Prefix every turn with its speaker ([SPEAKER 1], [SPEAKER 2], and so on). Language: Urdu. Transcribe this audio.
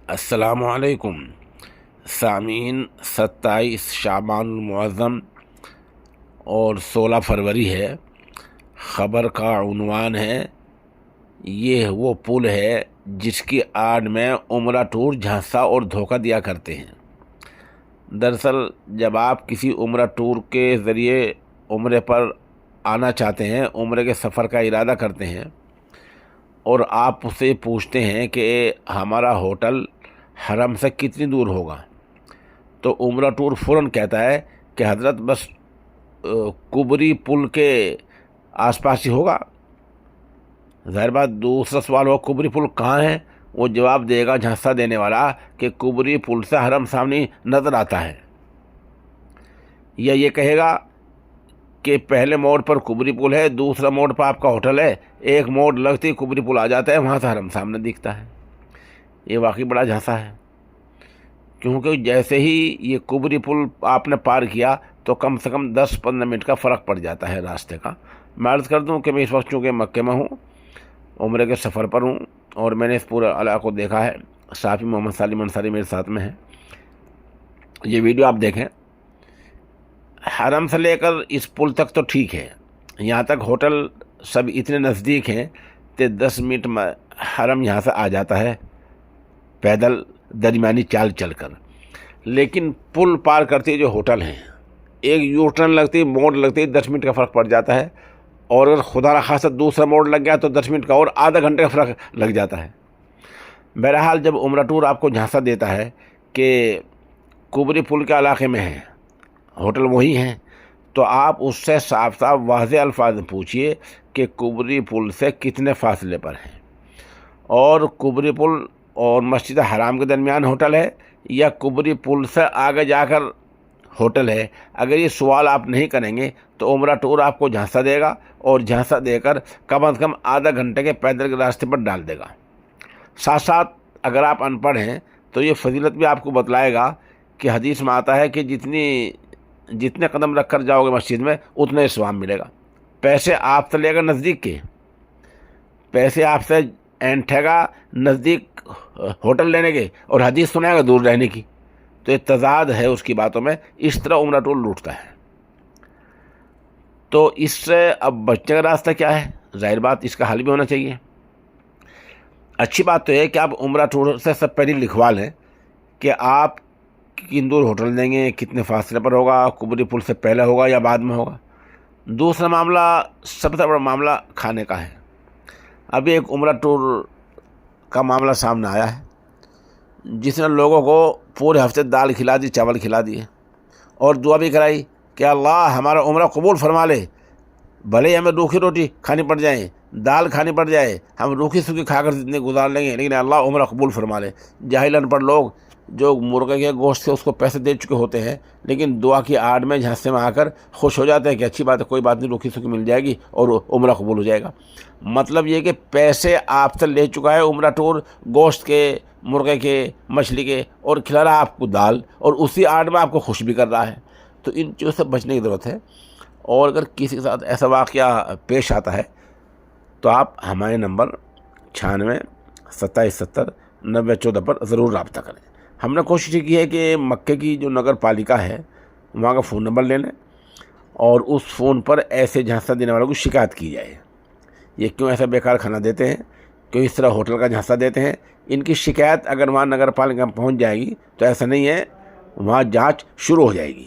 [SPEAKER 1] السلام علیکم سامعین، 27 شعبان المعظم اور 16 فروری ہے۔ خبر کا عنوان ہے یہ وہ پل ہے جس کی آڑ میں عمرہ ٹور جھانسا اور دھوکہ دیا کرتے ہیں۔ دراصل جب آپ کسی عمرہ ٹور کے ذریعے عمرے پر آنا چاہتے ہیں، عمرے کے سفر کا ارادہ کرتے ہیں اور آپ اسے پوچھتے ہیں کہ ہمارا ہوٹل حرم سے کتنی دور ہوگا، تو عمرہ ٹور فوراً کہتا ہے کہ حضرت بس کبری پل کے آس پاس ہی ہوگا۔ ظاہر بات دوسرا سوال ہو کبری پل کہاں ہے، وہ جواب دے گا جھانسا دینے والا کہ کبری پل سے حرم سامنے نظر آتا ہے، یا یہ کہے گا کہ پہلے موڑ پر کبری پل ہے، دوسرا موڑ پر آپ کا ہوٹل ہے، ایک موڑ لگتی کبری پل آ جاتا ہے، وہاں سے حرم سامنے دکھتا ہے۔ یہ واقعی بڑا جھانسا ہے، کیونکہ جیسے ہی یہ کبری پل آپ نے پار کیا تو کم سے کم 10-15 منٹ کا فرق پڑ جاتا ہے راستے کا۔ میں عرض کر دوں کہ میں اس وقت چونکہ مکے میں ہوں، عمرے کے سفر پر ہوں، اور میں نے اس پورے علاقے کو دیکھا ہے۔ صحافی محمد سالم انصاری میرے ساتھ میں ہے۔ یہ ویڈیو آپ دیکھیں، حرم سے لے کر اس پل تک تو ٹھیک ہے، یہاں تک ہوٹل سب اتنے نزدیک ہیں کہ 10 منٹ میں حرم یہاں سے آ جاتا ہے پیدل درمیانی چال چل کر۔ لیکن پل پار کرتے جو ہوٹل ہیں، ایک یو ٹرن لگتی، موڑ لگتی، 10 منٹ کا فرق پڑ جاتا ہے، اور اگر خدا نخواستہ دوسرا موڑ لگ گیا تو 10 منٹ کا اور آدھا گھنٹے کا فرق لگ جاتا ہے۔ بہرحال جب عمرہ ٹور آپ کو جھانسا دیتا ہے کہ کبری پل کے علاقے میں ہے، ہوٹل وہی ہیں، تو آپ اس سے صاف صاف واضح الفاظ میں پوچھئے کہ کبری پل سے کتنے فاصلے پر ہیں، اور کبری پل اور مسجد حرام کے درمیان ہوٹل ہے یا کبری پل سے آگے جا کر ہوٹل ہے۔ اگر یہ سوال آپ نہیں کریں گے تو عمرہ ٹور آپ کو جھانسا دے گا، اور جھانسا دے کر کم از کم آدھا گھنٹے کے پیدل کے راستے پر ڈال دے گا۔ ساتھ ساتھ اگر آپ ان پڑھ ہیں تو یہ فضیلت بھی آپ کو بتلائے گا کہ حدیث میں آتا ہے کہ جتنے قدم رکھ کر جاؤ گے مسجد میں اتنے ثواب ملے گا۔ پیسے آپ سے لے گا نزدیک کے، پیسے آپ سے اینٹھے گا نزدیک ہوٹل لینے کے، اور حدیث سنائے گا دور رہنے کی۔ تو یہ تضاد ہے اس کی باتوں میں، اس طرح عمرہ ٹور لوٹتا ہے۔ تو اس سے اب بچنے کا راستہ کیا ہے؟ ظاہر بات اس کا حل بھی ہونا چاہیے۔ اچھی بات تو ہے کہ آپ عمرہ ٹور سے سب پہلے لکھوا لیں کہ آپ کتنی دور ہوٹل دیں گے، کتنے فاصلے پر ہوگا، کبری پل سے پہلے ہوگا یا بعد میں ہوگا۔ دوسرا معاملہ، سب سے بڑا معاملہ کھانے کا ہے۔ ابھی ایک عمرہ ٹور کا معاملہ سامنے آیا ہے، جس نے لوگوں کو پورے ہفتے دال کھلا دی، چاول کھلا دیے، اور دعا بھی کرائی کہ اللہ ہمارا عمرہ قبول فرما لے، بھلے ہی ہمیں روکھی روٹی کھانی پڑ جائیں، دال کھانی پڑ جائے، ہم روکھی سوکھی کھا کر زندگی گزار لیں گے، لیکن اللہ عمرہ قبول فرما لے۔ جاہل ان پڑھ لوگ جو مرغے کے گوشت سے اس کو پیسے دے چکے ہوتے ہیں، لیکن دعا کی آڑ میں جھانسے میں آ کر خوش ہو جاتے ہیں کہ اچھی بات ہے، کوئی بات نہیں، روکھی سوکھی مل جائے گی اور عمرہ قبول ہو جائے گا۔ مطلب یہ کہ پیسے آپ سے لے چکا ہے عمرہ ٹور، گوشت کے، مرغے کے، مچھلی کے، اور کھلا رہا آپ کو دال، اور اسی آڑ میں آپ کو خوش بھی کر رہا ہے۔ تو ان چیزوں سے بچنے کی ضرورت ہے۔ اور اگر کسی کے ساتھ ایسا واقعہ پیش آتا ہے تو آپ ہمارے نمبر 96 27 70 90 14 پر ضرور رابطہ کریں۔ ہم نے کوشش کی ہے کہ مکے کی جو نگر پالیکا ہے وہاں کا فون نمبر لے لیں، اور اس فون پر ایسے جھانسا دینے والوں کی شکایت کی جائے، یہ کیوں ایسا بیکار کھانا دیتے ہیں، کیوں اس طرح ہوٹل کا جھانسا دیتے ہیں۔ ان کی شکایت اگر وہاں نگر پالیکا میں پہنچ جائے گی تو ایسا نہیں ہے، وہاں جانچ شروع ہو جائے گی۔